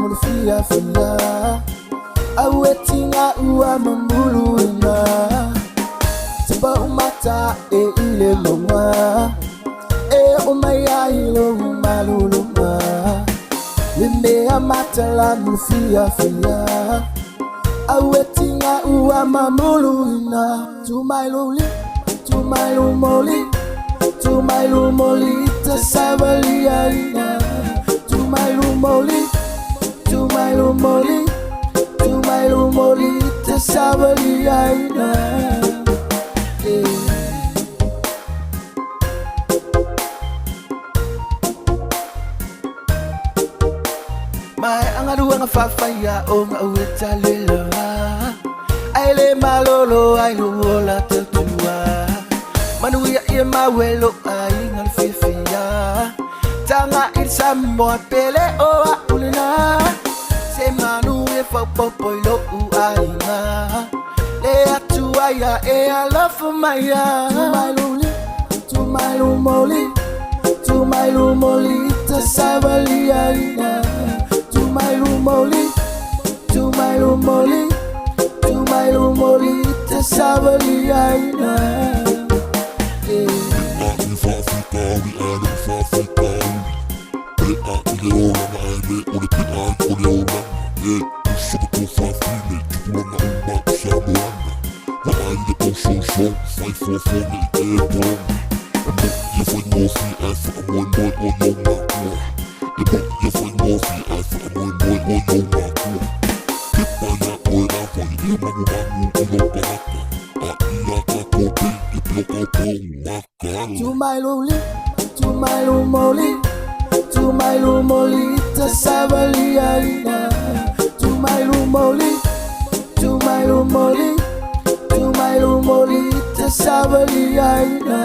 mulfia fia awetinga ua mamuluina tiba umata ile mama umaya ilo maluluma limbe amata la mulfia fia awetinga ua mamuluina Tumailumoli tasabaliaina Tumailumoli tasabaliaina Mai angadu anga fafaya o nga ueta lela Aile malolo ailu la tetua Manuia ia mawelo ai ngal fifia Tanga irsa mo pele o ulina Se manu e fa popoilo u aina Le atua ya e a love maya Tumailumoli tasabali aina Tumailumoli tasabali aina Tumailumoli tasabali aina Tumailumoli tasabali aina